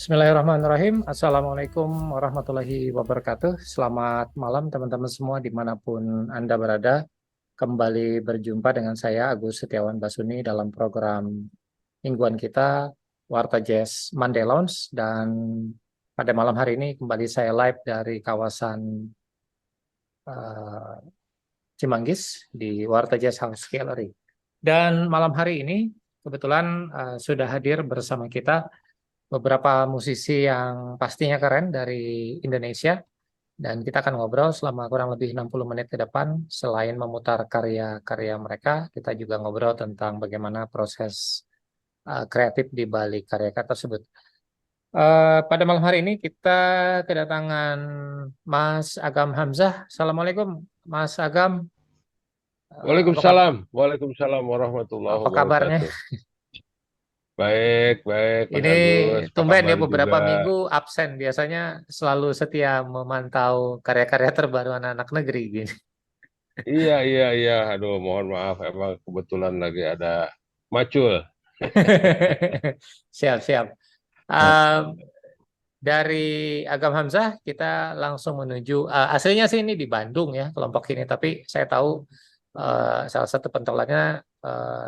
Bismillahirrahmanirrahim. Assalamualaikum warahmatullahi wabarakatuh. Selamat malam teman-teman semua dimanapun Anda berada. Kembali berjumpa dengan saya Agus Setiawan Basuni dalam program mingguan kita Warta Jazz Monday Lounge. Dan pada malam hari ini kembali saya live dari kawasan eh, Cimanggis di Warta Jazz House Gallery. Dan malam hari ini kebetulan sudah hadir bersama kita beberapa musisi yang pastinya keren dari Indonesia, dan kita akan ngobrol selama kurang lebih 60 menit ke depan. Selain memutar karya-karya mereka, kita juga ngobrol tentang bagaimana proses kreatif di balik karya-karya tersebut. Pada malam hari ini kita kedatangan Mas Agam Hamzah. Assalamualaikum Mas Agam. Apa kabar? Waalaikumsalam, Waalaikumsalam warahmatullahi Apa kabarnya? wabarakatuh. Baik, baik, Mas Ini Agus. Apa tumben ya kabar juga? beberapa minggu absen. Biasanya selalu setia memantau karya-karya terbaru anak-anak negeri gini. Iya, iya, iya. Aduh, mohon maaf. Emang kebetulan lagi ada macul. Siap, siap. Um, dari Agam Hamzah kita langsung menuju aslinya sih ini di Bandung ya kelompok ini, tapi saya tahu salah satu pentolaknya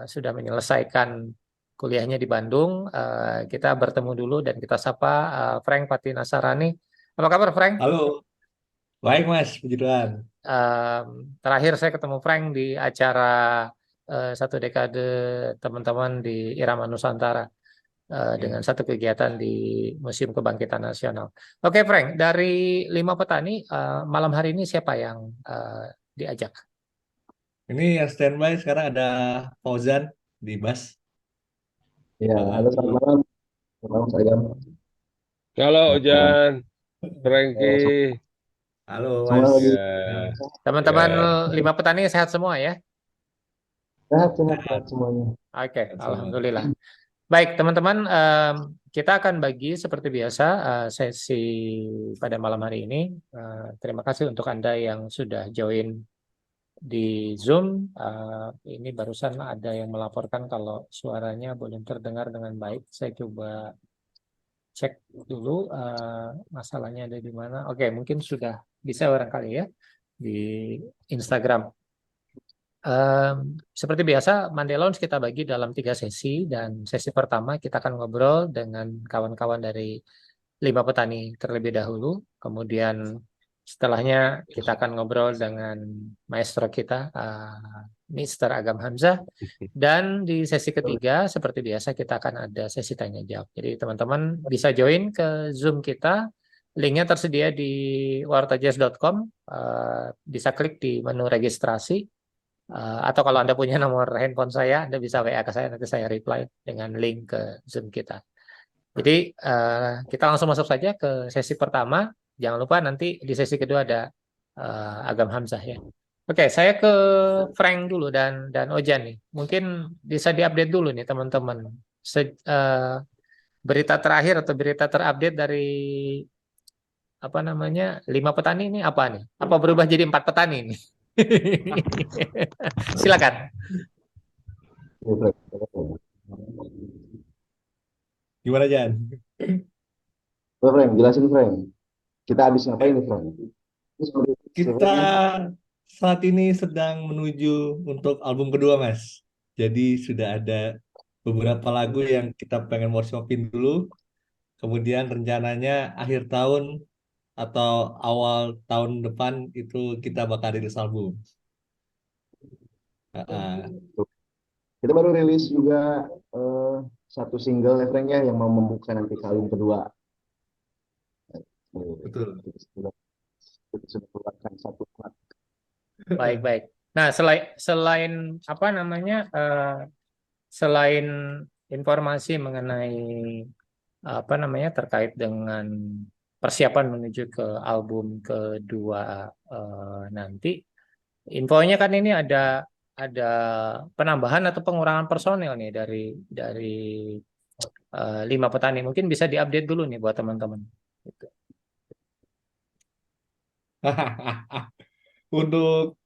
sudah menyelesaikan kuliahnya di Bandung. Kita bertemu dulu dan kita sapa Frank Patinasarani. Apa kabar Frank? Halo, baik Mas, puji Tuhan. Terakhir saya ketemu Frank di acara satu dekade teman-teman di Irama Nusantara dengan satu kegiatan di Museum Kebangkitan Nasional. Oke Frank, dari 5 petani malam hari ini siapa yang diajak? Ini yang standby sekarang ada Fauzan di bass. Ya, halo selamat malam. Selamat malam, saya. Kalau Selamat malam. Ojan, Frankie, Halo Semua Mas. lagi ya, Teman-teman ya. 5 petani sehat semua ya? sehat, sehat, sehat Sehat, semuanya. Oke, semua. alhamdulillah. Baik teman-teman, kita akan bagi seperti biasa sesi pada malam hari ini. Terima kasih untuk Anda yang sudah join di Zoom. Ini barusan ada yang melaporkan kalau suaranya belum terdengar dengan baik. Saya coba cek dulu masalahnya ada di mana. Oke, mungkin sudah bisa barangkali ya di Instagram. Seperti biasa, Monday Lounge kita bagi dalam 3 sesi, dan sesi pertama kita akan ngobrol dengan kawan-kawan dari 5 petani terlebih dahulu. Kemudian setelahnya kita akan ngobrol dengan maestro kita, Mr. Agam Hamzah. Dan di sesi ketiga, seperti biasa, kita akan ada sesi tanya jawab. Jadi teman-teman bisa join ke Zoom kita. Linknya tersedia di wartajazz.com. Bisa klik di menu registrasi. Atau kalau Anda punya nomor handphone saya, Anda bisa WA ke saya, nanti saya reply dengan link ke Zoom kita. Jadi kita langsung masuk saja ke sesi pertama. Jangan lupa nanti di sesi kedua ada Agam Hamzah ya. Oke, saya ke Frank dulu dan Ojan nih. Mungkin bisa diupdate dulu nih teman-teman. Berita terakhir atau berita terupdate dari apa namanya 5 petani ini apa nih? Apa berubah jadi 4 petani ini? Silakan. Ya, Frank. Gimana Jan? Frank, jelasin Frank. Kita habis ngapain nih Frank? Ini Kita sebenarnya saat ini sedang menuju untuk album kedua Mas. Jadi sudah ada beberapa lagu yang kita pengen workshopin dulu. Kemudian rencananya akhir tahun atau awal tahun depan itu kita bakal rilis album. kita baru rilis juga eh, satu single ya Frank ya yang mau membuka nanti ke album kedua. Betul. Kita sudah keluarkan satu part. Baik, baik. Nah, selain apa namanya selain informasi mengenai apa namanya terkait dengan persiapan menuju ke album kedua nanti, infonya kan ini ada penambahan atau pengurangan personel nih dari 5 petani. Mungkin bisa diupdate dulu nih buat teman-teman. Gitu. Untuk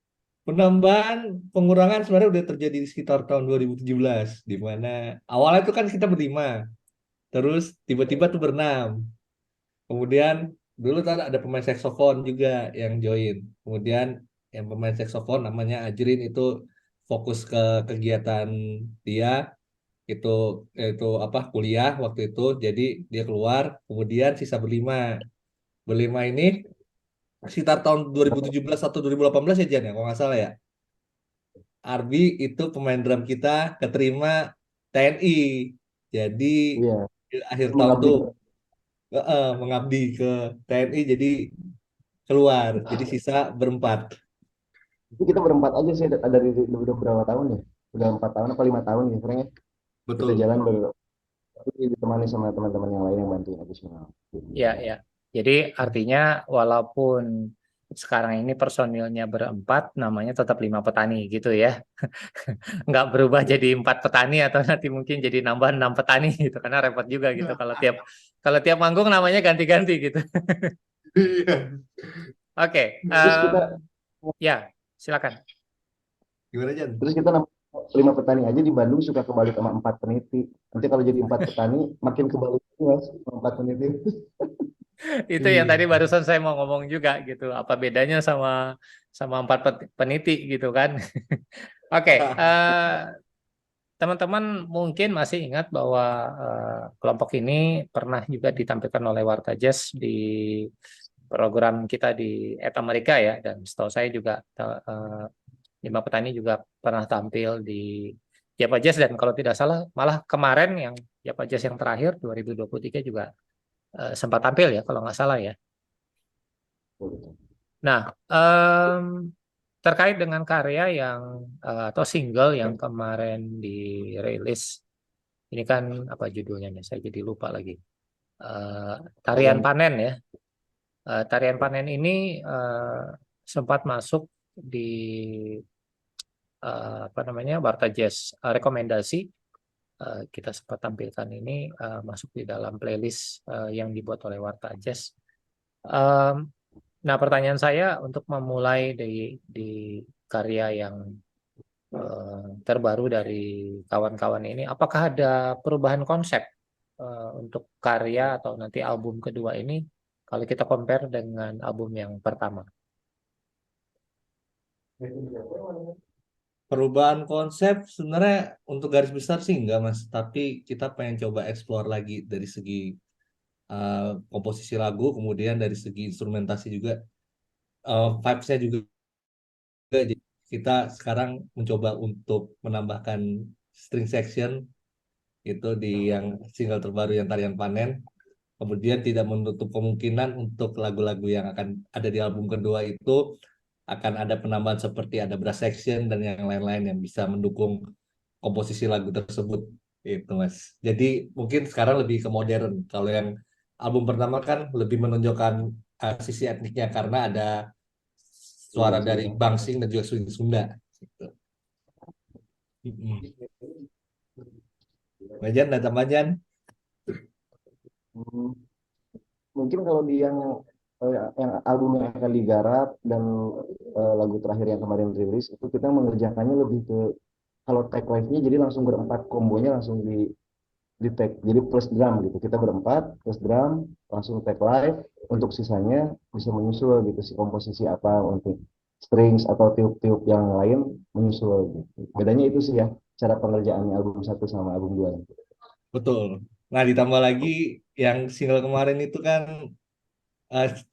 penambahan, pengurangan sebenarnya udah terjadi di sekitar tahun 2017, di mana awalnya itu kan kita berlima, terus tiba-tiba tuh berenam. Kemudian dulu tuh ada pemain saksofon juga yang join. Kemudian yang pemain saksofon namanya Ajrin itu fokus ke kegiatan dia itu apa kuliah waktu itu. Jadi dia keluar. Kemudian sisa berlima. Berlima ini sekitar tahun 2017 atau 2018 ya Jan ya, kalau nggak salah ya. Arbi itu pemain drum kita keterima TNI. Jadi Iya, di akhir tahun mengabdi. tuh mengabdi ke TNI jadi keluar. Jadi sisa berempat. Itu kita berempat aja sih dari udah berapa tahun ya? Udah 4 tahun apa 5 tahun ya, sekarang ya. Kita Betul. jalan tapi ditemani sama teman-teman yang lain yang bantuin additional. Ya, ya. Jadi artinya walaupun sekarang ini personilnya berempat, namanya tetap 5 petani gitu ya. Nggak berubah jadi 4 petani atau nanti mungkin jadi nambah 6 petani gitu. Karena repot juga gitu kalau tiap manggung namanya ganti-ganti gitu. Iya. Oke, Terus kita ya silakan. Gimana Jan? terus kita 5 petani aja di Bandung suka kebalik sama 4 peniti. Nanti kalau jadi 4 petani makin kebalik mas sama 4 peniti. Itu yang tadi Iya. barusan saya mau ngomong juga gitu. Apa bedanya sama 4 peniti gitu kan? Oke, teman-teman mungkin masih ingat bahwa kelompok ini pernah juga ditampilkan oleh Warta Jazz di program kita di Et Amerika ya, dan setahu saya juga 5 petani juga pernah tampil di Java Jazz, dan kalau tidak salah malah kemarin yang Java Jazz yang terakhir 2023 juga sempat tampil ya kalau nggak salah ya. Nah, terkait dengan karya yang atau single yang kemarin dirilis, ini kan apa judulnya nih? Saya jadi lupa lagi. Tarian Panen ya. Tarian Panen ini sempat masuk di apa namanya Warta Jazz rekomendasi. Kita sempat tampilkan ini masuk di dalam playlist yang dibuat oleh Warta Jazz. Nah, pertanyaan saya untuk memulai di karya yang terbaru dari kawan-kawan ini, apakah ada perubahan konsep untuk karya atau nanti album kedua ini kalau kita compare dengan album yang pertama? Perubahan konsep sebenarnya untuk garis besar sih enggak Mas, tapi kita pengen coba explore lagi dari segi komposisi lagu, kemudian dari segi instrumentasi juga, vibes-nya juga. Jadi kita sekarang mencoba untuk menambahkan string section itu di yang single terbaru yang Tarian Panen. Kemudian tidak menutup kemungkinan untuk lagu-lagu yang akan ada di album kedua itu akan ada penambahan seperti ada brass section dan yang lain-lain yang bisa mendukung komposisi lagu tersebut itu Mas. Jadi mungkin sekarang lebih ke modern. Kalau yang album pertama kan lebih menonjolkan sisi etniknya karena ada suara dari Bangsing dan juga swing Sunda. Gitu. Majan, ada tambahan? Hmm, mungkin kalau di yang album yang akan digarap dan lagu terakhir yang kemarin rilis itu kita mengerjakannya lebih ke kalau tag live-nya jadi langsung berempat, kombonya langsung di tag jadi plus drum gitu, kita berempat plus drum langsung tag live, untuk sisanya bisa menyusul gitu si komposisi apa untuk strings atau tiup-tiup yang lain menyusul gitu. Bedanya itu sih ya cara pengerjaannya album satu sama album dua. Betul. Nah, ditambah lagi yang single kemarin itu kan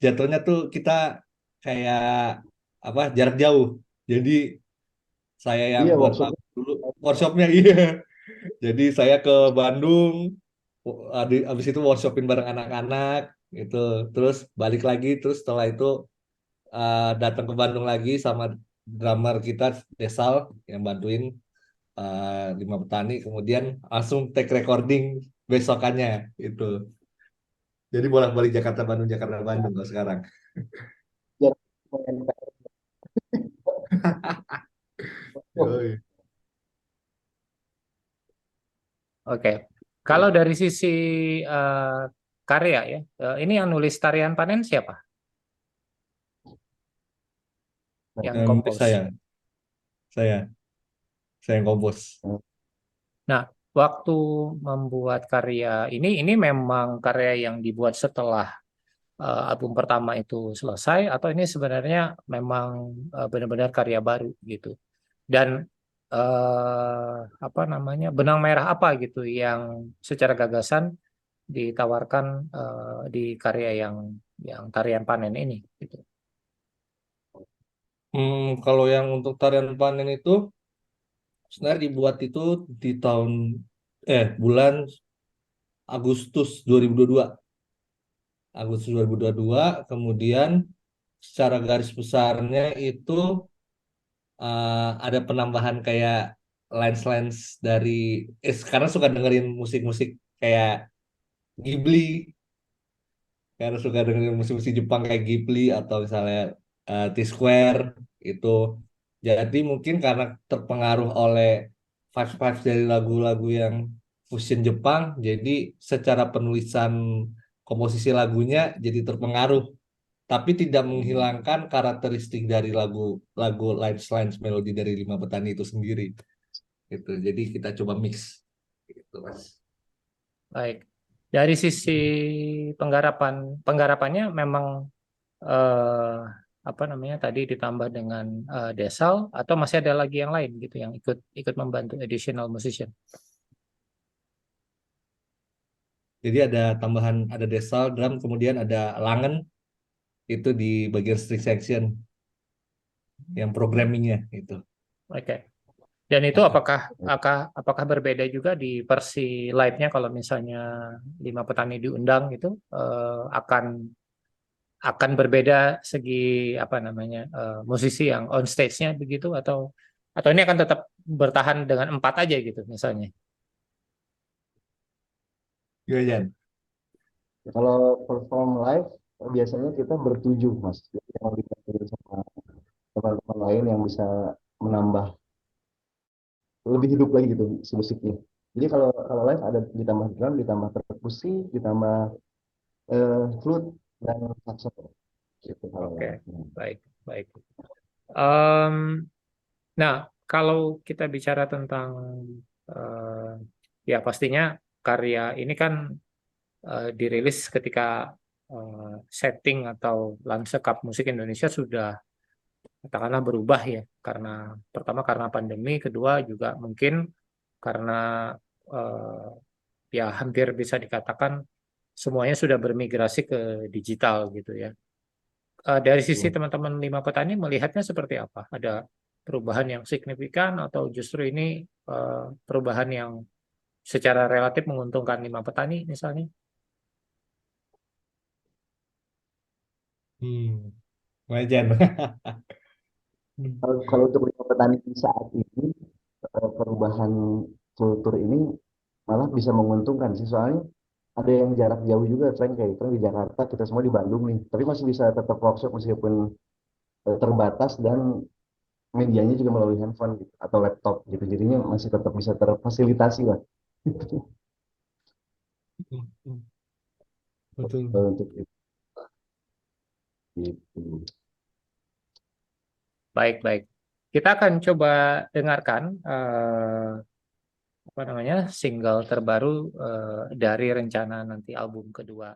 jatuhnya tuh kita kayak apa jarak jauh. Jadi saya yang Iya, buat workshop. lagu dulu workshopnya iya. Jadi saya ke Bandung, habis itu workshopin bareng anak-anak gitu. Terus balik lagi, terus setelah itu datang ke Bandung lagi sama drummer kita Desal yang bantuin 5 petani. Kemudian langsung take recording besokannya itu. Jadi bolak-balik Jakarta Bandung kalau sekarang. Ya, Yoi. Oke, kalau dari sisi eh, karya ya, ini yang nulis Tarian Panen siapa? Yang Nulis kompos. saya yang kompos. Nah, waktu membuat karya ini memang karya yang dibuat setelah album pertama itu selesai, atau ini sebenarnya memang benar-benar karya baru gitu. Dan apa namanya, benang merah apa gitu yang secara gagasan ditawarkan di karya yang tarian panen ini gitu. Kalau yang untuk tarian panen itu sebenarnya dibuat itu di bulan Agustus 2022. Agustus 2022, kemudian secara garis besarnya itu ada penambahan kayak lines-lines dari karena suka dengerin musik-musik kayak Ghibli, karena suka dengerin musik-musik Jepang kayak Ghibli atau misalnya T-Square itu. Jadi mungkin karena terpengaruh oleh vibes-vibes dari lagu-lagu yang fusion Jepang, jadi secara penulisan komposisi lagunya jadi terpengaruh, tapi tidak menghilangkan karakteristik dari lagu lines melodi dari Lima Petani itu sendiri gitu. Jadi kita coba mix gitu, Mas. Baik. Dari sisi penggarapannya memang eh, apa namanya tadi ditambah dengan desal, atau masih ada lagi yang lain gitu yang ikut ikut membantu additional musician. Jadi ada tambahan, ada desal drum, kemudian ada langen itu di bagian string section yang programmingnya itu. Oke. Dan itu apakah berbeda juga di versi live-nya kalau misalnya Lima Petani diundang gitu, akan berbeda segi apa namanya musisi yang on stage-nya begitu, atau ini akan tetap bertahan dengan 4 aja gitu misalnya. Iya, Jan. Kalau perform live biasanya kita bertujuh mas. Jadi yang dibantu sama teman-teman lain yang bisa menambah lebih hidup lagi gitu si musiknya. Jadi kalau kalau live ada ditambah drum, ditambah perkusi, ditambah flute dan saxophone gitu kalau Oke, live. baik, baik. Em, nah, kalau kita bicara tentang eh, ya pastinya karya ini kan dirilis ketika setting atau lanskap musik Indonesia sudah katakanlah berubah ya, karena pertama karena pandemi, kedua juga mungkin karena eh, ya hampir bisa dikatakan semuanya sudah bermigrasi ke digital gitu ya. Dari sisi teman-teman Lima Petani melihatnya seperti apa? Ada perubahan yang signifikan atau justru ini perubahan yang secara relatif menguntungkan Lima Petani misalnya? Wajan. Kalau untuk lima petani saat ini perubahan kultur ini malah bisa menguntungkan sih, soalnya ada yang jarak jauh juga, Frank di Jakarta, kita semua di Bandung nih, tapi masih bisa tetap workshop meskipun terbatas, dan medianya juga melalui handphone gitu, atau laptop gitu, jadinya masih tetap bisa terfasilitasi lah. Betul. Untuk itu. Baik, baik. Kita akan coba dengarkan apa namanya single terbaru dari rencana nanti album kedua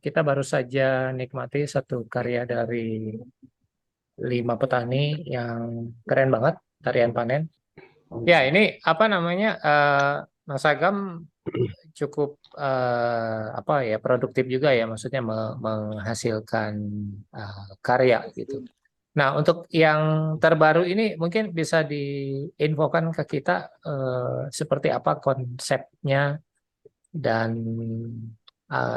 kita baru saja nikmati satu karya dari 5 petani yang keren banget, tarian panen. Ya, ini apa namanya, Mas Agam cukup apa ya, produktif juga ya, maksudnya menghasilkan karya gitu. Nah, untuk yang terbaru ini mungkin bisa diinfokan ke kita seperti apa konsepnya dan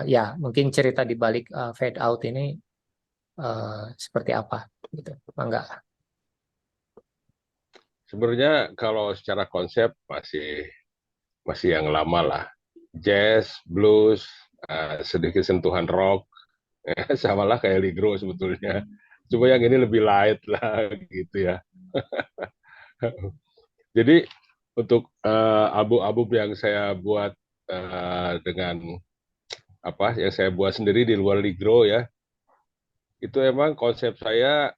ya mungkin cerita di balik Fade Out ini seperti apa gitu. Enggak. Sebenarnya kalau secara konsep masih yang lama lah. Jazz, blues, sedikit sentuhan rock, sama lah kayak Ligro sebetulnya. Cuma yang ini lebih light lah gitu ya. Jadi untuk album-album yang saya buat dengan apa yang saya buat sendiri di luar Ligro ya, itu emang konsep saya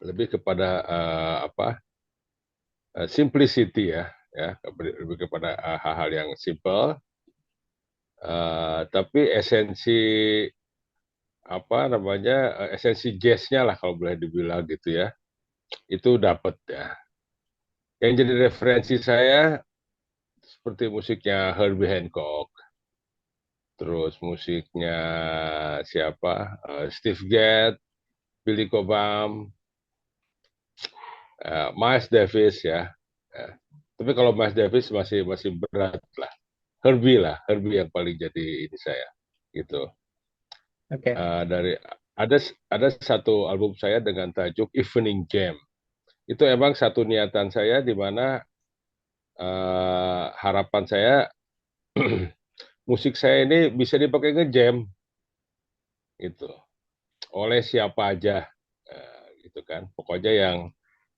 lebih kepada apa simplicity ya lebih kepada hal-hal yang simple, tapi esensi apa namanya esensi jazznya lah kalau boleh dibilang gitu ya, itu dapat ya. Yang jadi referensi saya seperti musiknya Herbie Hancock, terus musiknya siapa, Steve Gadd, Billy Cobham, Miles Davis ya. Ya. Tapi kalau Miles Davis masih berat lah. Herbie yang paling jadi ini saya gitu. Oke. Dari ada satu album saya dengan tajuk Evening Jam. Itu emang satu niatan saya di mana harapan saya musik saya ini bisa dipakai ngejam gitu oleh siapa aja gitu kan. Pokoknya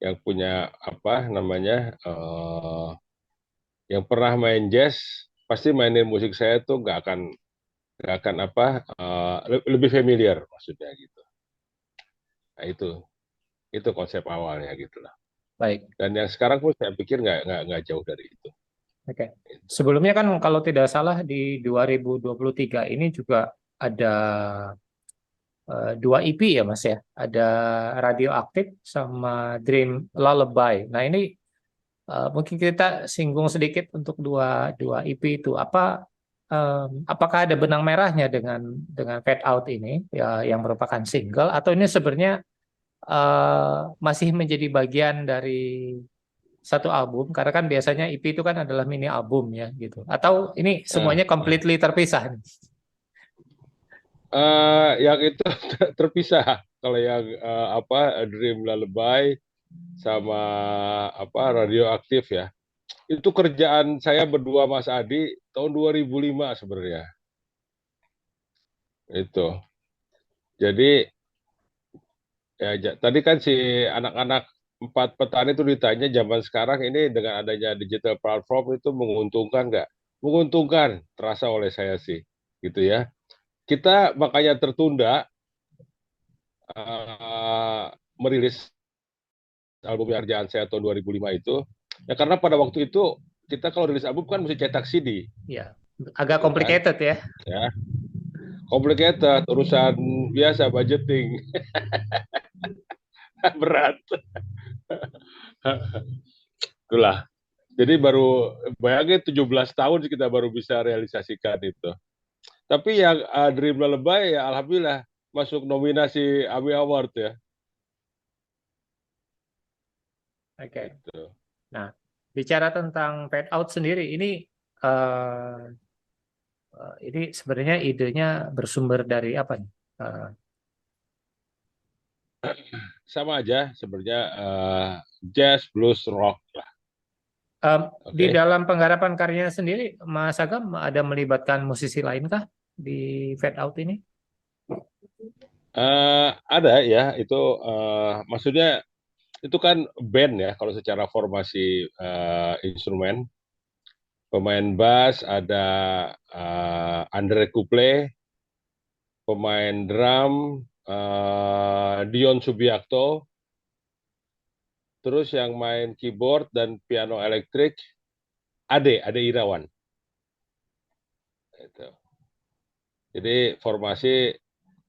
yang punya apa namanya yang pernah main jazz pasti mainin musik saya tuh nggak akan apa lebih familiar maksudnya gitu. Nah itu konsep awalnya gitu lah. Baik. Dan yang sekarang pun saya pikir nggak jauh dari itu. Oke. Sebelumnya kan kalau tidak salah di 2023 ini juga ada 2 EP ya Mas ya. Ada Radioaktif sama Dream Lullaby. Nah ini mungkin kita singgung sedikit untuk dua dua EP itu. Apakah ada benang merahnya dengan Fade Out ini ya, yang merupakan single atau ini sebenarnya masih menjadi bagian dari satu album karena kan biasanya EP itu kan adalah mini album ya gitu. Atau ini semuanya completely terpisah? Yang itu terpisah. Kalau yang apa Dream Lullaby sama apa Radioaktif ya. Itu kerjaan saya berdua Mas Adi tahun 2005 sebenarnya. Itu. Jadi ya tadi kan si anak-anak 4 petani itu ditanya zaman sekarang ini dengan adanya digital platform itu menguntungkan nggak? Menguntungkan, terasa oleh saya sih, gitu ya. Kita makanya tertunda merilis album kerjaan saya tahun 2005 itu, ya karena pada waktu itu kita kalau rilis album kan mesti cetak CD. Ya, agak Gitu kan. complicated ya. Ya, complicated, urusan biasa budgeting. Berat. Itulah. Jadi baru bayangin 17 tahun kita baru bisa realisasikan itu. Tapi yang Dream Lullaby ya alhamdulillah masuk nominasi AMI Award ya. Oke. Gitu. Nah, bicara tentang Fade Out sendiri, ini sebenarnya idenya bersumber dari apa nih? Sama aja sebenarnya jazz, blues, rock lah. Di Oke. dalam penggarapan karyanya sendiri, Mas Agam ada melibatkan musisi lainkah di Fade Out ini? Ada ya itu maksudnya itu kan band ya kalau secara formasi instrumen. Pemain bass ada Andre Kuple, pemain drum Dion Subiakto, terus yang main keyboard dan piano elektrik Ade Irawan. Itu. Jadi formasi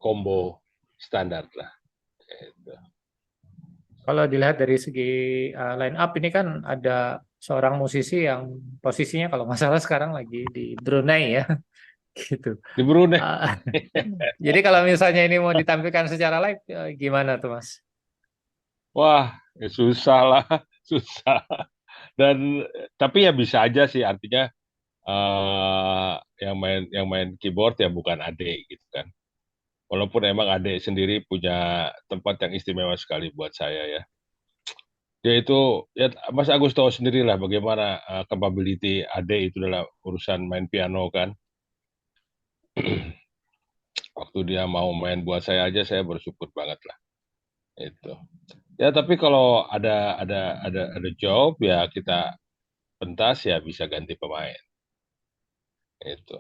combo standar lah. Itu. Kalau dilihat dari segi line up ini kan ada seorang musisi yang posisinya kalau nggak salah sekarang lagi di Brunei ya, gitu. Di Brunei. Ah, jadi kalau misalnya ini mau ditampilkan secara live, gimana tuh Mas? Wah, ya susah lah, susah. Dan tapi ya bisa aja sih, artinya yang main keyboard ya bukan Ade gitu kan. Walaupun emang Ade sendiri punya tempat yang istimewa sekali buat saya ya. Dia itu ya Mas Agus tahu sendiri lah bagaimana capability Ade itu dalam urusan main piano kan. Waktu dia mau main buat saya aja saya bersyukur banget lah itu. Ya tapi kalau ada job ya kita pentas ya bisa ganti pemain itu.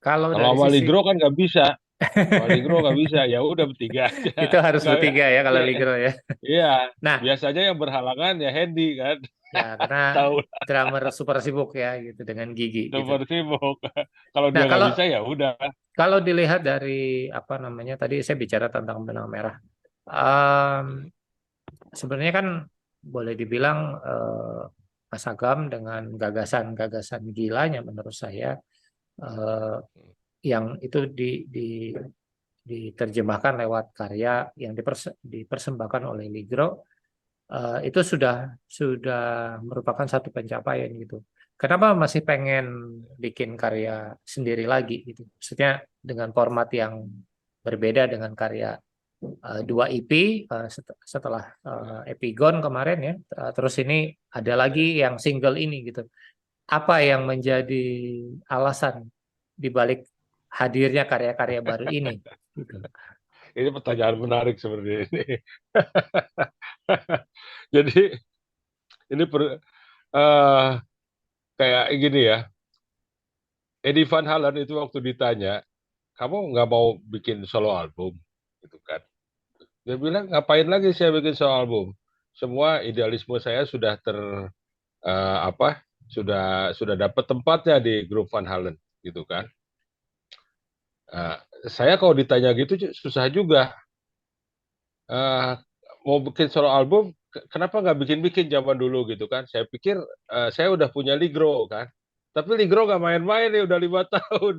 Kalau Kalau dari sama sisi Ligro kan nggak bisa. Kalau Ligro nggak bisa, ya udah bertiga aja. itu harus Nggak, bertiga ya kalau ya, Ligro ya. iya, Nah, biasanya yang berhalangan ya Hendy kan. ya karena Tahu drummer super sibuk ya gitu dengan Gigi gitu. nomor sibuk. Kalau Nah, dia nggak bisa ya udah. kalau dilihat dari apa namanya tadi saya bicara tentang benang merah. Em, Sebenarnya kan boleh dibilang Mas Agam dengan gagasan-gagasan gilanya menurut saya eh, yang itu diterjemahkan lewat karya yang dipersembahkan oleh Ligro itu sudah merupakan satu pencapaian gitu. Kenapa masih pengen bikin karya sendiri lagi gitu? Maksudnya dengan format yang berbeda dengan karya dua EP setelah Epigon kemarin ya. Terus ini ada lagi yang single ini gitu. Apa yang menjadi alasan dibalik hadirnya karya-karya baru ini? Gitu. Ini pertanyaan menarik seperti ini. Jadi ini eh, kayak gini ya. Eddie Van Halen itu waktu ditanya, kamu nggak mau bikin solo album, gitu kan? Dia bilang ngapain lagi saya bikin solo album? Semua idealisme saya sudah apa? Sudah dapat tempatnya di grup Van Halen, gitu kan? Nah, saya kalau ditanya gitu susah juga. Eh, mau bikin solo album, kenapa nggak bikin-bikin zaman dulu gitu kan? Saya pikir saya udah punya Ligro kan, tapi Ligro nggak main-main nih udah 5 tahun.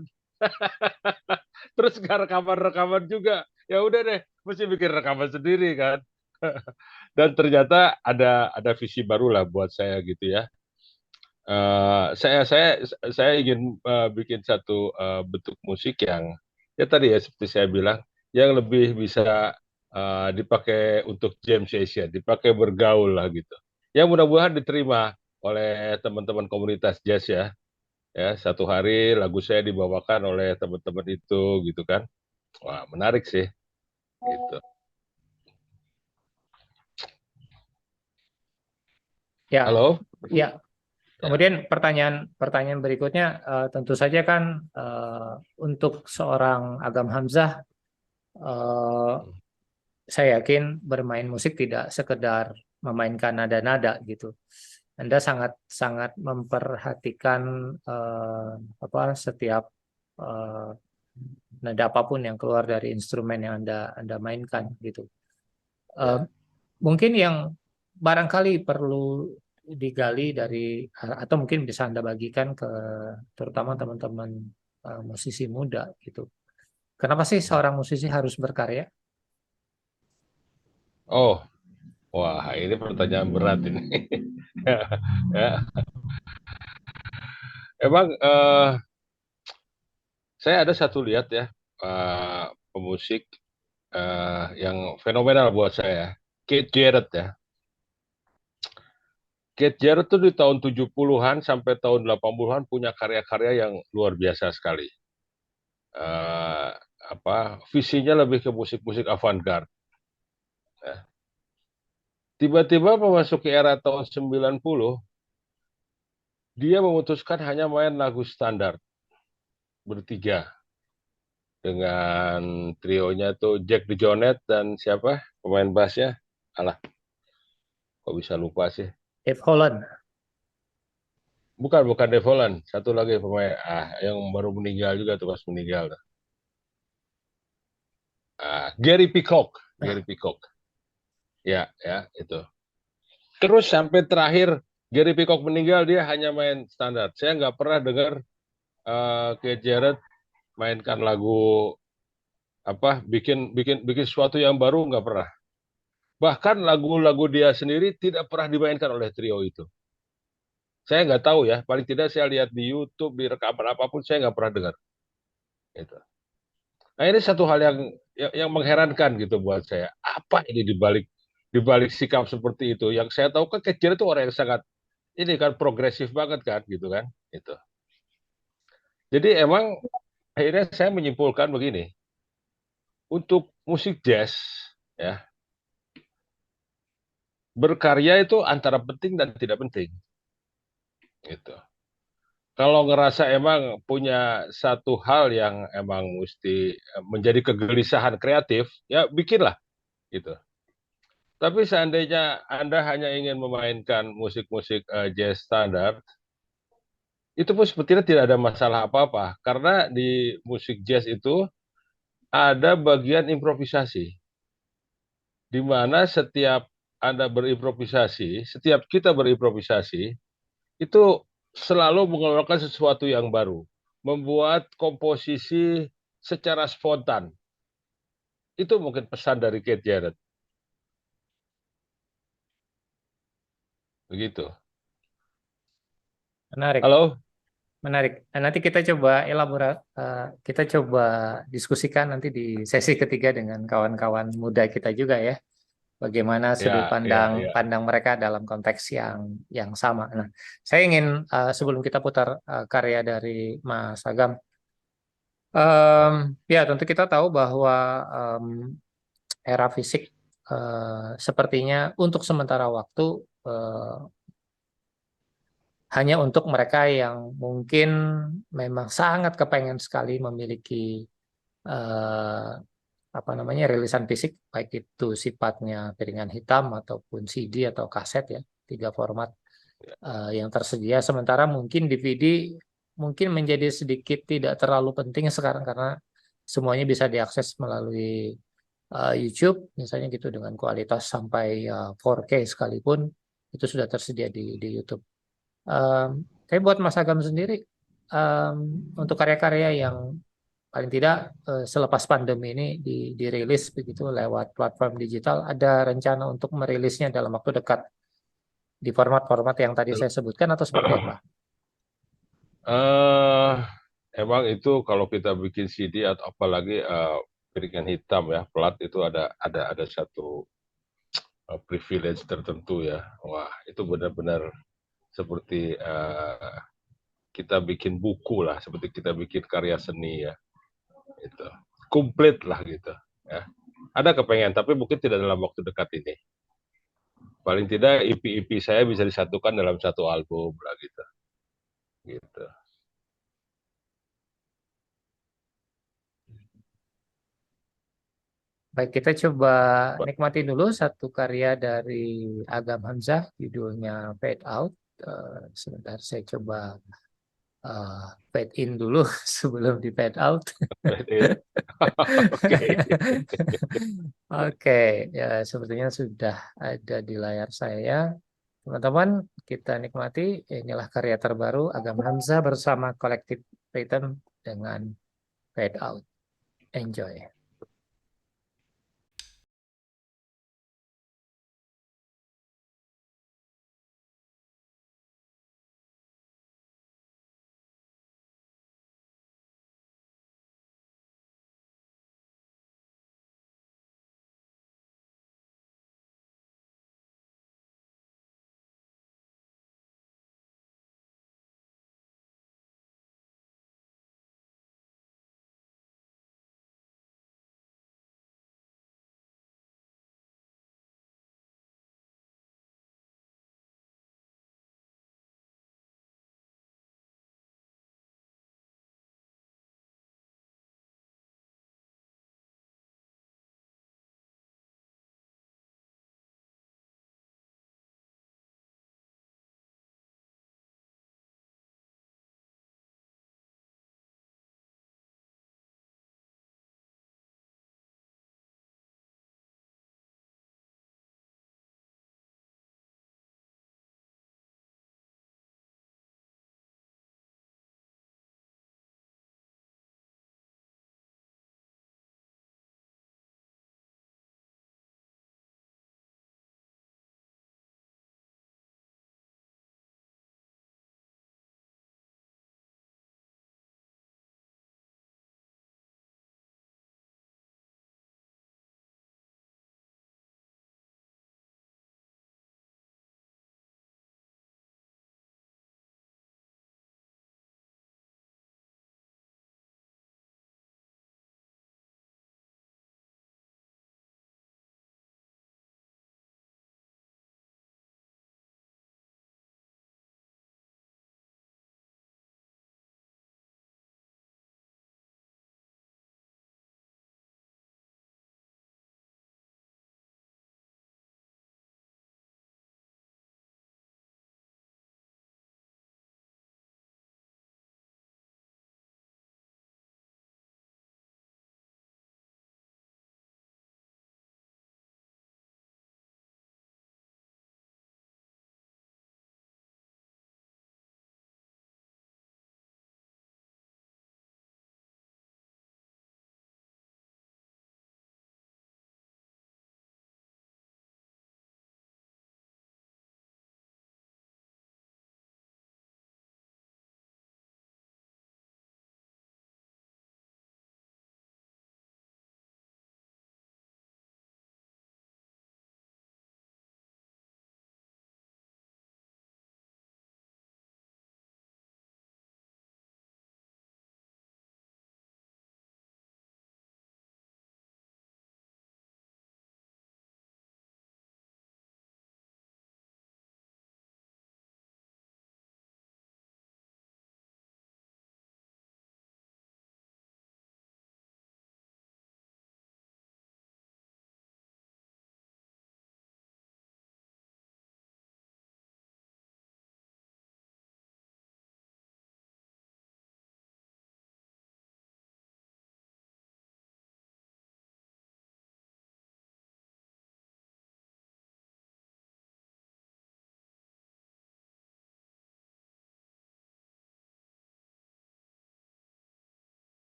Terus nggak rekaman-rekaman juga. Ya udah deh, mesti bikin rekaman sendiri kan. Dan ternyata ada visi baru lah buat saya gitu ya. Eh, saya ingin bikin satu bentuk musik yang ya tadi ya seperti saya bilang yang lebih bisa dipakai untuk jam session, dipakai bergaul lah gitu. Ya mudah-mudahan diterima oleh teman-teman komunitas jazz ya. Ya satu hari lagu saya dibawakan oleh teman-teman itu gitu kan. Wah menarik sih. Gitu. Ya, Halo. ya. Ya. Kemudian pertanyaan berikutnya tentu saja kan untuk seorang Agam Hamzah eh, saya yakin bermain musik tidak sekedar memainkan nada-nada gitu. Anda sangat sangat memperhatikan apa setiap eh, nada apapun yang keluar dari instrumen yang Anda mainkan gitu. Eh, Ya. Mungkin yang barangkali perlu digali dari atau mungkin bisa Anda bagikan ke terutama teman-teman musisi muda gitu. Kenapa sih seorang musisi harus berkarya? Oh, wah ini pertanyaan berat ini. Ya, emang saya ada satu lihat ya pemusik yang fenomenal buat saya, Keith Jarrett ya. Keith Jarrett tuh di tahun 70-an sampai tahun 80-an punya karya-karya yang luar biasa sekali. Eh, visinya lebih ke musik-musik avant-garde. Ya. Tiba-tiba memasuki era tahun 90, dia memutuskan hanya main lagu standar bertiga dengan trionya tuh Jack DeJohnette dan siapa pemain bassnya? Alah, kok bisa lupa sih? Dave Holland. bukan Dave Holland. Satu lagi pemain yang baru meninggal juga tuh pas meninggal. Gary Peacock, Nah, Gary Peacock. Ya, ya itu. Terus sampai terakhir Gary Peacock meninggal dia hanya main standar. Saya nggak pernah dengar Keith Jarrett mainkan lagu apa bikin sesuatu yang baru nggak pernah. Bahkan lagu-lagu dia sendiri tidak pernah dimainkan oleh trio itu. Saya nggak tahu ya, paling tidak saya lihat di YouTube, di rekaman apapun saya nggak pernah dengar. Itu. Nah ini satu hal yang mengherankan gitu buat saya. Apa ini dibalik sikap seperti itu? Yang saya tahu kan Kejer itu orang yang sangat ini kan progresif banget kan gitu kan. Itu. Jadi emang akhirnya saya menyimpulkan begini, untuk musik jazz ya berkarya itu antara penting dan tidak penting. Gitu. Kalau ngerasa emang punya satu hal yang emang mesti menjadi kegelisahan kreatif, ya bikinlah gitu. Tapi seandainya Anda hanya ingin memainkan musik-musik jazz standar, itu pun sebetulnya tidak ada masalah apa-apa. Karena di musik jazz itu ada bagian improvisasi. Di mana setiap Anda berimprovisasi, setiap kita berimprovisasi, itu selalu mengeluarkan sesuatu yang baru. Membuat komposisi secara spontan. Itu mungkin pesan dari Keith Jarrett. Begitu. menarik. Halo? Menarik. Nah, nanti kita coba kita coba diskusikan nanti di sesi ketiga dengan kawan-kawan muda kita juga ya. Bagaimana sudut Ya, ya, pandang ya. pandang mereka dalam konteks yang sama. Nah, saya ingin sebelum kita putar karya dari Mas Agam, em, Ya. ya tentu kita tahu bahwa era fisik sepertinya untuk sementara waktu eh, hanya untuk mereka yang mungkin memang sangat kepengen sekali memiliki eh, apa namanya rilisan fisik, baik itu sifatnya piringan hitam ataupun CD atau kaset ya, tiga format yang tersedia. Sementara mungkin DVD mungkin menjadi sedikit tidak terlalu penting sekarang karena semuanya bisa diakses melalui YouTube, misalnya gitu dengan kualitas sampai 4K sekalipun itu sudah tersedia di YouTube. Tapi buat Mas Agam sendiri, em, untuk karya-karya yang paling tidak selepas pandemi ini dirilis begitu lewat platform digital, ada rencana untuk merilisnya dalam waktu dekat di format-format yang tadi saya sebutkan atau seperti apa? Eh, emang itu kalau kita bikin CD atau apalagi piringan hitam ya, plat itu ada satu privilege tertentu ya. Wah, itu benar-benar seperti kita bikin buku lah, seperti kita bikin karya seni ya. Itu komplit lah gitu. Ya. Ada kepengen, tapi mungkin tidak dalam waktu dekat ini. Paling tidak EP-EP saya bisa disatukan dalam satu album lah gitu. Gitu. Baik, kita coba nikmati dulu satu karya dari Agam Hamzah, judulnya Fade Out. Sebentar, saya coba fade in dulu sebelum di fade out. Oke. Oke, ya sepertinya sudah ada di layar saya. Teman-teman, kita nikmati inilah karya terbaru Agam Hamzah bersama Collective Rhythm dengan Fade Out. Enjoy.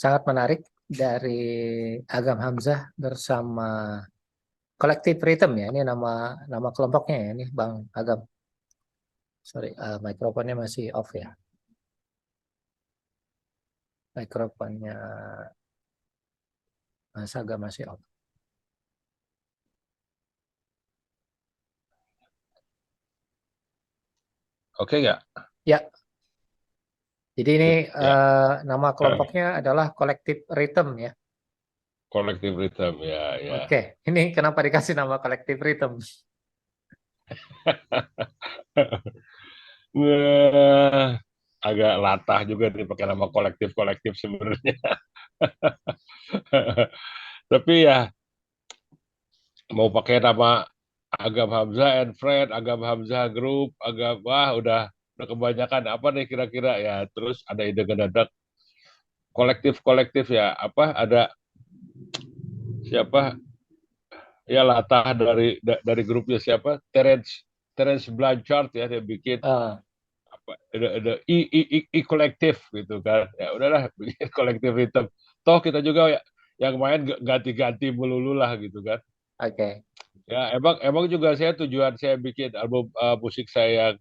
sangat menarik dari Agam Hamzah bersama Collective Rhythm ya. Ini nama kelompoknya ya, ini Bang Agam. Sorry, mikrofonnya masih off ya. Mikrofonnya Mas Agam masih off. Oke nggak? Ya, jadi ini Ya, nama kelompoknya adalah Collective Rhythm ya. collective rhythm ya, ya. Oke, ini kenapa dikasih nama Collective Rhythm? Wah, agak latah juga nih pakai nama kolektif sebenarnya. Tapi ya mau pakai nama Agam Hamzah and Friend, Agam Hamzah Group, wah udah kebanyakan apa nih kira-kira ya. Terus ada ide mendadak kolektif ya apa ada siapa ya latah dari grupnya siapa Terence Blanchard ya dia bikin Eh, apa ada i kolektif gitu kan ya udahlah bikin kolektif hitam toh kita juga ya, yang main ganti-ganti melulu lah gitu kan Oke, ya emang juga tujuan saya bikin album musik saya yang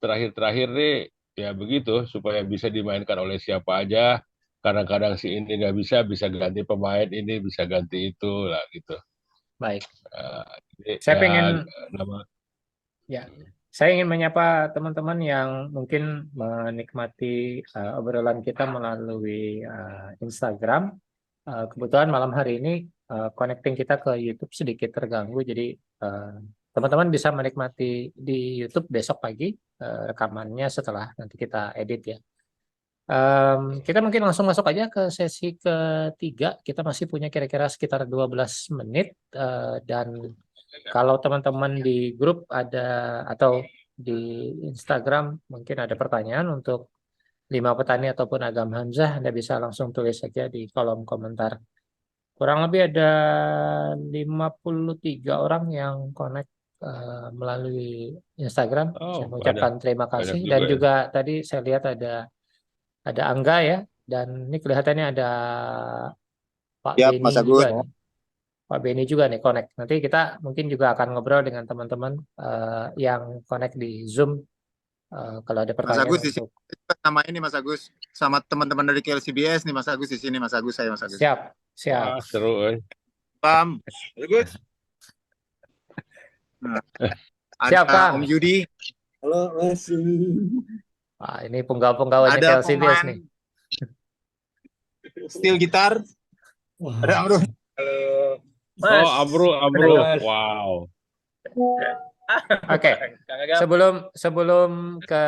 terakhir-terakhir nih ya begitu supaya bisa dimainkan oleh siapa aja kadang-kadang si ini nggak bisa ganti pemain ini bisa ganti itu lah gitu. baik. Jadi Saya ya pengen nama Ya, saya ingin menyapa teman-teman yang mungkin menikmati obrolan kita melalui Instagram. Kebetulan malam hari ini connecting kita ke YouTube sedikit terganggu, jadi teman-teman bisa menikmati di YouTube besok pagi rekamannya setelah nanti kita edit ya. Kita mungkin langsung masuk aja ke sesi ketiga. Kita masih punya kira-kira sekitar 12 menit dan kalau teman-teman di grup ada atau di Instagram mungkin ada pertanyaan untuk 5 petani ataupun Agam Hamzah, Anda bisa langsung tulis saja di kolom komentar. Kurang lebih ada 53 orang yang connect melalui Instagram. Saya banyak mengucapkan terima banyak kasih juga dan ya. juga tadi saya lihat ada Angga ya, dan ini kelihatannya ada Pak Siap, Beni Mas juga Agus. nih. Pak Beni juga nih connect. Nanti kita mungkin juga akan ngobrol dengan teman-teman yang connect di Zoom kalau ada Mas pertanyaan Agus di sini untuk sama ini Mas Agus, sama teman-teman dari KLCBS nih Mas Agus di sini Mas Agus, saya Mas Agus. siap. Wah seru Pam, Agus. Nah, Siap, ada Kang. Om Yudi, Halo, Mas. Wah, ini penggawa-penggawanya ada KLCBS pemain nih. steel gitar, Wah, ada Amrul. oh Amru Mas. wow Oke, sebelum ke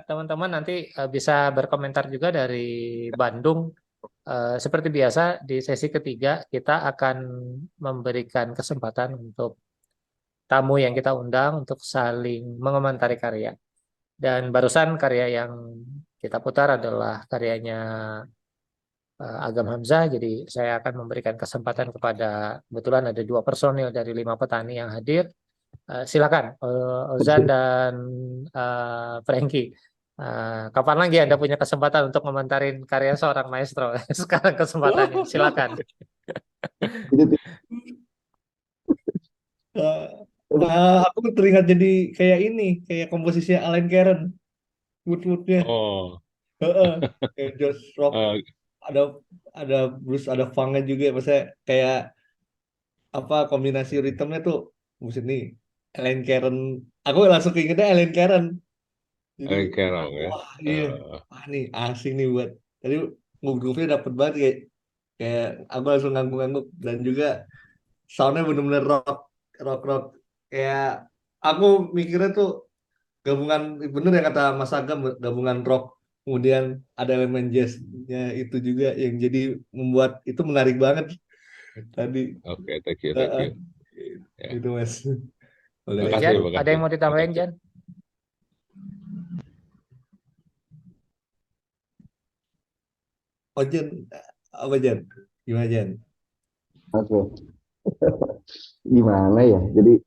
teman-teman nanti bisa berkomentar juga dari Bandung. Seperti biasa di sesi ketiga kita akan memberikan kesempatan untuk tamu yang kita undang untuk saling mengomentari karya. Dan barusan karya yang kita putar adalah karyanya Agam Hamzah. Jadi saya akan memberikan kesempatan kepada, kebetulan ada 2 personil dari 5 petani yang hadir. Silakan Ozan dan Frankie. Kapan lagi Anda punya kesempatan untuk komentarin karya seorang maestro? Sekarang kesempatannya, silakan. Jadi Aku teringat jadi kayak ini, kayak komposisinya Alan Karen, wood-woodnya. oh Kayak Josh Rock, eh, ada ada blues, ada funknya juga. Maksudnya kayak apa kombinasi ritmenya tuh, musik nih Alan Karen. Aku langsung keingetnya Alan Karen. Jadi Kerong ya wah iya, wah nih asing nih buat. Tadi groove-nya dapet banget kayak aku langsung ngangguk-ngangguk dan juga soundnya bener-bener rock kayak aku mikirnya tuh gabungan, bener yang kata Mas Agam, gabungan rock kemudian ada elemen jazznya itu juga yang jadi membuat itu menarik banget tadi. oke thank you Heeh, ya itu Mas. Boleh Oke, makasih Jan, kasih. ada yang mau ditambahin, makasih. Jan? Oh Jan, apa Jan? Gimana Jan? oke, gimana ya? Jadi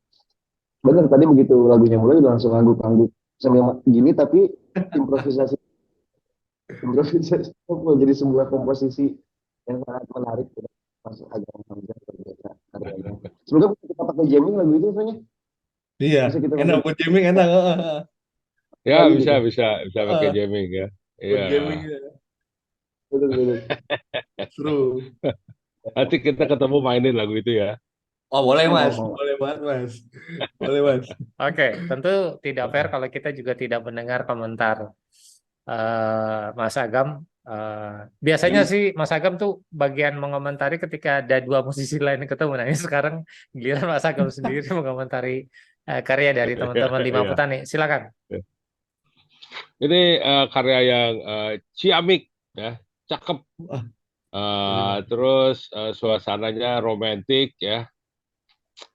benar tadi begitu lagunya mulai udah langsung ngangguk-ngangguk sambil gini, tapi improvisasi improvisasi jadi sebuah komposisi yang sangat menarik gitu. Mas Agam Hamzah berbeda karyanya. Semoga kita pakai jamming lagu itu soalnya Iya, bisa kita enak pakai buat jamming enak. Ya kali bisa gitu. bisa bisa pakai jamming ya. Buat Iya. jamming ya. Betul betul. Seru. Nanti kita ketemu mainin lagu itu ya. Oh boleh Mau Mas, mau. boleh banget Mas, boleh Mas. Oke, tentu tidak fair kalau kita juga tidak mendengar komentar Mas Agam. Biasanya sih Mas Agam tuh bagian mengomentari ketika ada dua musisi lain yang ketemu. Nah ini sekarang giliran Mas Agam sendiri mengomentari karya dari teman-teman Lima Iya. Petani. Silakan. Ini karya yang ciamik ya, cakep. Wah, boleh, Mas. Terus suasananya romantis ya.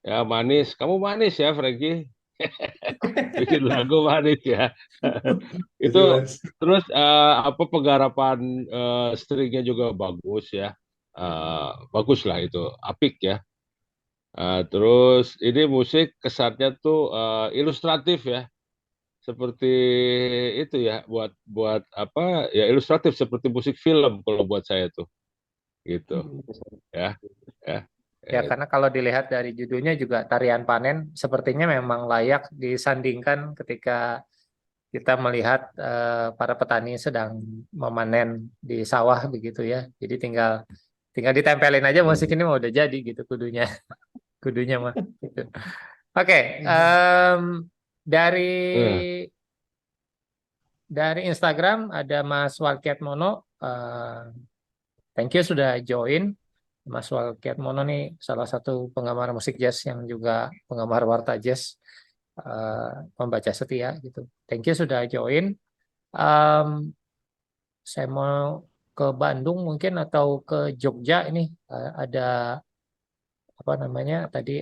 Ya manis. Kamu manis ya, Frankie. Bikin lagu manis ya. Kasih, Itu Mas. terus apa penggarapan stringnya juga bagus ya. Bagus lah itu, apik ya. Terus ini musik kesannya tuh ilustratif ya. Seperti itu ya, buat apa ya, ilustratif seperti musik film kalau buat saya tuh. Gitu. Ya, ya. Ya, karena kalau dilihat dari judulnya juga Tarian Panen, sepertinya memang layak disandingkan ketika kita melihat para petani sedang memanen di sawah begitu ya. Jadi tinggal ditempelin aja musik ini mah udah jadi gitu kudunya, kudunya mah. Gitu. Oke, dari Eh, Instagram ada Mas Walkiat Mono. Thank you sudah join. Mas Walkiat Mono nih salah satu penggemar musik jazz yang juga penggemar warta jazz, pembaca setia gitu. Thank you sudah join. Saya mau ke Bandung mungkin atau ke Jogja ini, ada apa namanya tadi,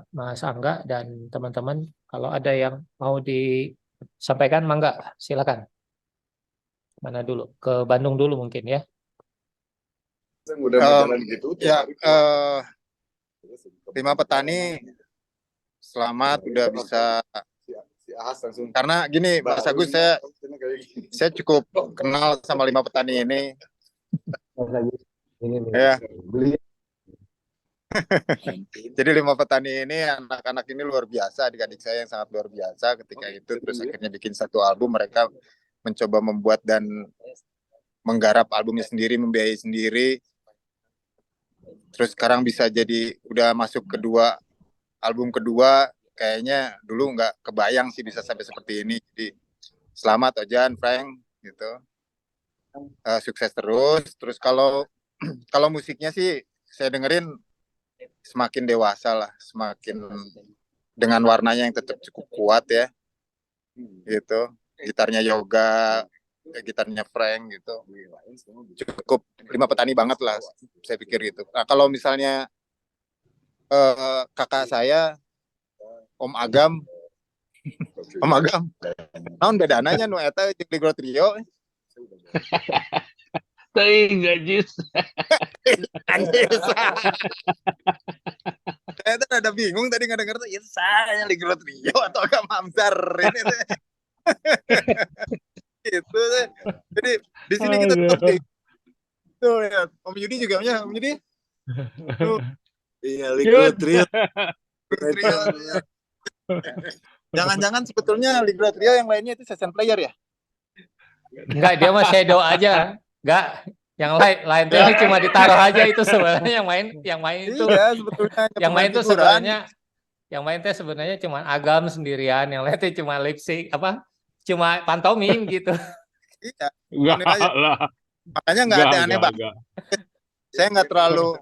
Mas Angga dan teman-teman kalau ada yang mau disampaikan mangga silakan. Mana dulu? Ke Bandung dulu mungkin ya. Ya, Lima Petani selamat udah bisa, karena gini Mas Agus, saya cukup kenal sama Lima Petani ini Mas Agus ini nih. ya. Beli Jadi Lima Petani ini anak-anak ini luar biasa, adik-adik saya yang sangat luar biasa ketika itu, terus akhirnya bikin satu album. Mereka mencoba membuat dan menggarap albumnya sendiri, membiayai sendiri. Terus sekarang bisa jadi udah masuk album kedua, kayaknya dulu nggak kebayang sih bisa sampai seperti ini. Jadi selamat Ojan, Frank gitu. Sukses terus. Terus kalau musiknya sih saya dengerin semakin dewasa lah, semakin dengan warnanya yang tetap cukup kuat ya, gitu. Gitarnya Yoga, gitarnya Frank gitu, cukup Lima Petani banget lah, saya pikir gitu. Nah kalau misalnya kakak saya Om Agam, naon bedananya nu eta jeung Ligro Trio? Teuing gajis. Anjir. Saya tuh ada bingung tadi ngedenger tuh, ya saya Ligro Trio atau Agam Hamzar ini tuh. Gitu tuh. Jadi di sini kita tetap tuh ya. Om Yudi juga punya, Om Yudi. Tuh. Iya, Ligro Trio. Jangan-jangan sebetulnya Ligro Trio yang lainnya itu session player ya? Enggak, dia mah shadow aja. Enggak, yang lain tuh ini cuma ditaruh aja itu sebenarnya yang main itu. Iya, sebetulnya Yang main itu sebenarnya cuma Agam sendirian, yang lain itu cuma lip sync cuma pantomim gitu. Iya. Enggak lah. Makanya nggak aneh-aneh banget. Saya nggak terlalu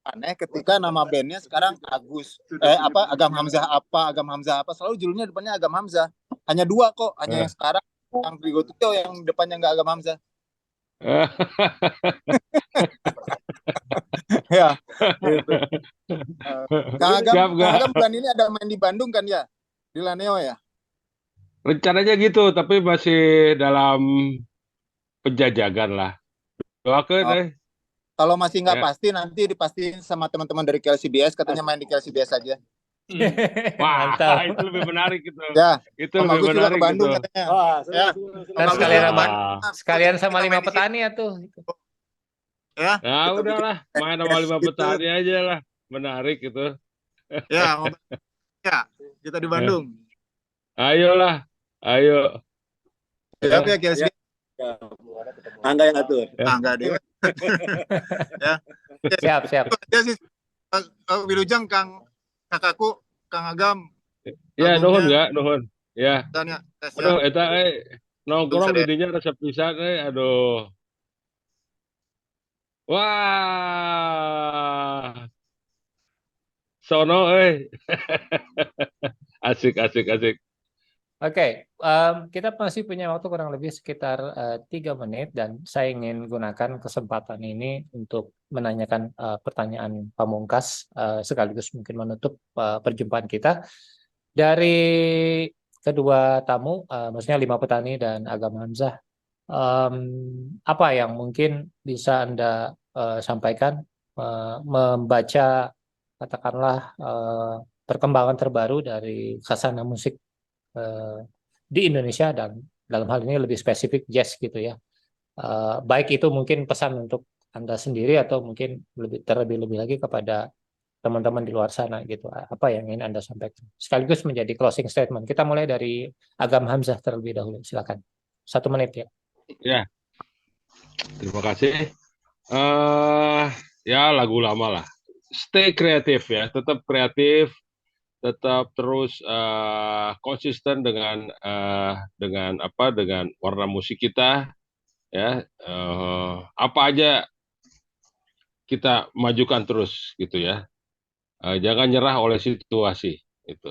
aneh ketika nama bandnya sekarang Agam Hamzah apa selalu judulnya depannya Agam Hamzah. Hanya dua kok, hanya yang sekarang yang Ligro Trio yang depannya nggak Agam Hamzah. Ya, gitu. Kang Agam bulan ini ada main di Bandung kan ya, di Laneo ya. Rencananya gitu, tapi masih dalam penjajakan lah. Doakan Kalau masih nggak ya. pasti, nanti dipastiin sama teman-teman dari KLCBS, katanya main di KLCBS aja. Wah, Mantap. itu lebih menarik gitu. Ya, Itu Om lebih Agus juga menarik ke Bandung gitu. katanya. Wah, Ya. Kan sekalian sama 5 petani ya tuh. Ya, Nah, kita bikin udahlah, main sama lima gitu. petani aja lah. Menarik gitu. Ya, ya, kita di Bandung. Ayolah, ayo. Siap ya, Ya, KSG. Angga yang atur. ya. Enggak deh. Ya. Siap, siap. Itu aja sih. Wilujeng, kakakku, Kang Agam, Ya, nuhun albumnya nggak, nuhun. Ya, dan ya, tes aduh, ya. eta nongkrong Saya didinya resep pisan, aduh. Wah, sono, asik, asik, asik. Oke, kita masih punya waktu kurang lebih sekitar 3 menit dan saya ingin gunakan kesempatan ini untuk menanyakan pertanyaan pamungkas sekaligus mungkin menutup perjumpaan kita dari kedua tamu, maksudnya Lima Petani dan Agam Hamzah. Apa yang mungkin bisa Anda sampaikan membaca katakanlah perkembangan terbaru dari khasana musik di Indonesia dan dalam hal ini lebih spesifik jazz gitu ya. Baik itu mungkin pesan untuk Anda sendiri atau mungkin terlebih lagi kepada teman-teman di luar sana gitu. Apa yang ingin Anda sampaikan? Sekaligus menjadi closing statement. Kita mulai dari Agam Hamzah terlebih dahulu. Silakan. 1 menit ya. Ya, terima kasih. Ya, lagu lama lah. Stay kreatif ya, tetap kreatif, tetap terus konsisten dengan warna musik kita ya. Apa aja kita majukan terus gitu ya. Jangan nyerah oleh situasi itu.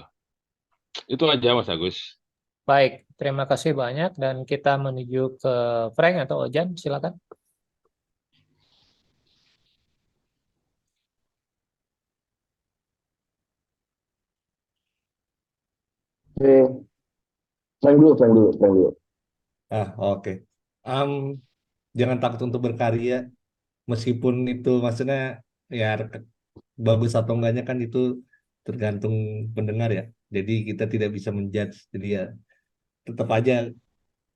Itu aja Mas Agus. Baik, terima kasih banyak dan kita menuju ke Frank atau Ojan. Silakan. Oke, Frank dulu. Oke. Am, jangan takut untuk berkarya, meskipun itu maksudnya ya bagus atau enggaknya kan itu tergantung pendengar ya. Jadi kita tidak bisa menjudge. Jadi ya tetap aja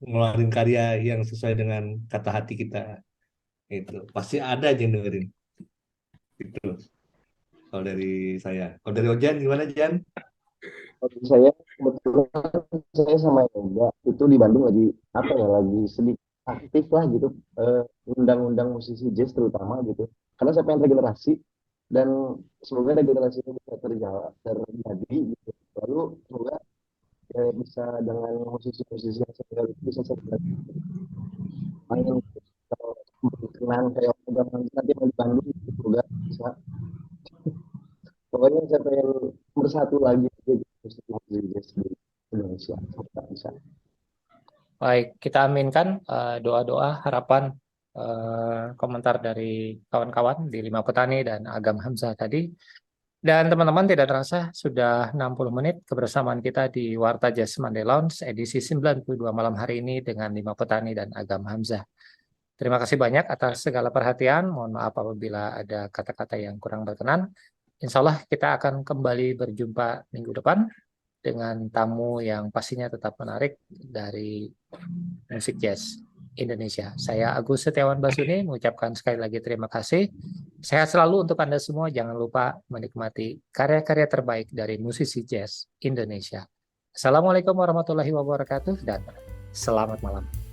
ngeluarin karya yang sesuai dengan kata hati kita. Itu pasti ada aja yang dengerin. Itu kalau dari saya. Kalau dari Ojan gimana Jan? Kalau saya kebetulan saya sama Yoga itu di Bandung lagi apa ya lagi sedikit aktif lah gitu, undang-undang musisi jazz terutama gitu. Karena saya pengen regenerasi dan semoga regenerasi itu bisa terjadi gitu. Lalu semoga bisa dengan musisi-musisi yang saya bisa saya main gitu. Kalau berkenan kayak udah nanti mau di Bandung gitu, semoga bisa. Pokoknya saya pengen bersatu lagi gitu, musisi jazz di Indonesia. Semoga bisa. Baik, kita aminkan doa-doa, harapan, komentar dari kawan-kawan di Lima Petani dan Agam Hamzah tadi. Dan teman-teman tidak terasa sudah 60 menit kebersamaan kita di Warta Jazz Monday Lounge edisi 92 malam hari ini dengan Lima Petani dan Agam Hamzah. Terima kasih banyak atas segala perhatian. Mohon maaf apabila ada kata-kata yang kurang berkenan. Insya Allah kita akan kembali berjumpa minggu depan dengan tamu yang pastinya tetap menarik dari musik jazz Indonesia. Saya Agus Setiawan Basuni mengucapkan sekali lagi terima kasih. Sehat selalu untuk Anda semua. Jangan lupa menikmati karya-karya terbaik dari musisi jazz Indonesia. Assalamualaikum warahmatullahi wabarakatuh dan selamat malam.